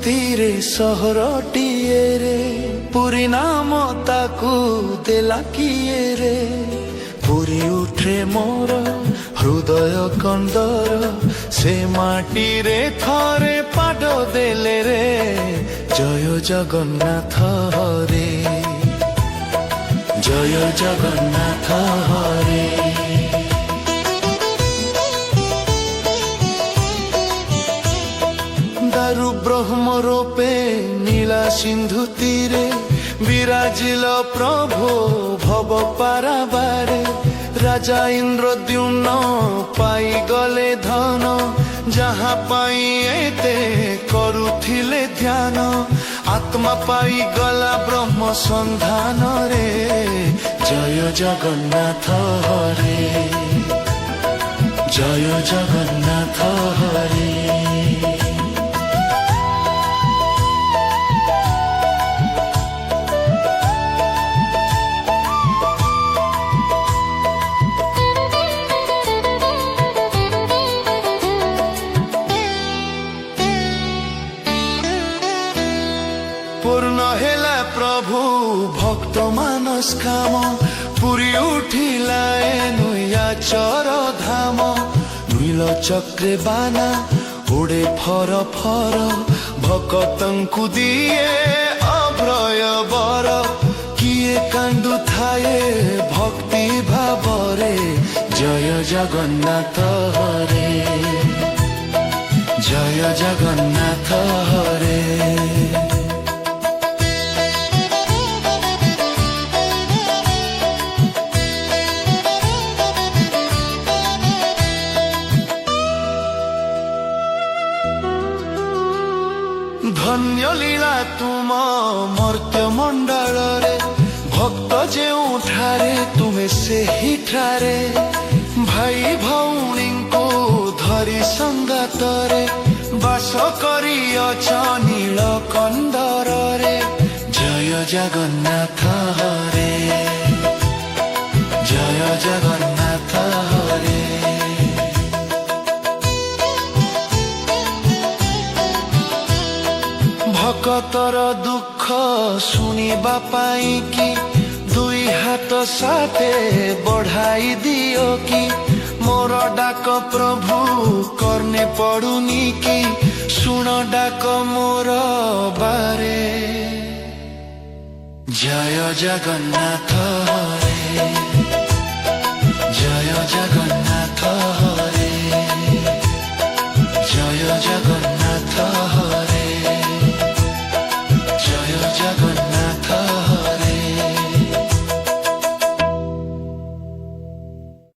ସ୍ମୃତିରେ ସହରଟିଏ ରେ ପୁରୀ ନାମ ତାକୁ ଦେଲା କିଏ ରେ। ପୁରୀ ଉଠେ ମୋର ହୃଦୟ କନ୍ଦର, ସେ ମାଟିରେ ଥରେ ପାଦ ଦେଲେ ରେ। ଜୟ ଜଗନ୍ନାଥ ହରେ, ଜୟ ଜଗନ୍ନାଥ ହରେ। ଦାରୁ ବ୍ରହ୍ମ ରୂପେ ନୀଳା ସିନ୍ଧୁ ତୀରେ ବିରାଜିଲ ପ୍ରଭୁ ଭବ ପାରାବାରେ। ରାଜା ଇନ୍ଦ୍ରଦ୍ୟୁମ୍ନ ପାଇଗଲେ ଧନ, ଯାହା ପାଇଁ ଏତେ କରୁଥିଲେ ଧ୍ୟାନ। ଆତ୍ମା ପାଇଗଲା ବ୍ରହ୍ମ ସନ୍ଧାନରେ, ଜୟ ଜଗନ୍ନାଥ ହରେ, ଜୟ ଜଗନ୍ନାଥ ହରେ। ପୂର୍ଣ୍ଣ ହେଲା ପ୍ରଭୁ ଭକ୍ତ ମାନସ କାମ, ପୁରୀ ଉଠିଲା ଏନୁ ଚର ଧାମ। ନୀଳ ଚକ୍ରେ ବାନା ଉଡ଼େ ଫର ଫର, ଭକ୍ତଙ୍କୁ ଦିଏ ଅଭୟ ବର। କିଏ କାନ୍ଦୁଥାଏ ଭକ୍ତି ଭାବରେ, ଜୟ ଜଗନ୍ନାଥ ହରେ, ଜୟ ଜଗନ୍ନାଥ ହରେ। ଧନ୍ୟ ଲୀଳା ତୁମ ମର୍ତ୍ତ୍ୟ ମଣ୍ଡଳରେ, ଭକ୍ତ ଯେଉଁଠାରେ ତୁମେ ସେହିଠାରେ। ଭାଇ ଭଉଣୀଙ୍କୁ ଧରି ସଙ୍ଗାତରେ, ବାସ କରିଅଛ ନୀଳ କନ୍ଦରରେ। ଜୟ ଜଗନ୍ନାଥ ହରେ, ଜୟ ଜଗନ୍ନାଥ ହରେ। ଭକ୍ତର ଦୁଃଖ ଶୁଣିବା ପାଇଁ କି, ଦୁଇ ହାତ ସାଥେ ବଢାଇ ଦିଅ କି। ମୋର ଡାକ ପ୍ରଭୁ କର୍ଣ୍ଣେ ପଡୁନି କି, ଶୁଣ ଡାକ ମୋର ବାରେ। ଜୟ ଜଗନ୍ନାଥ।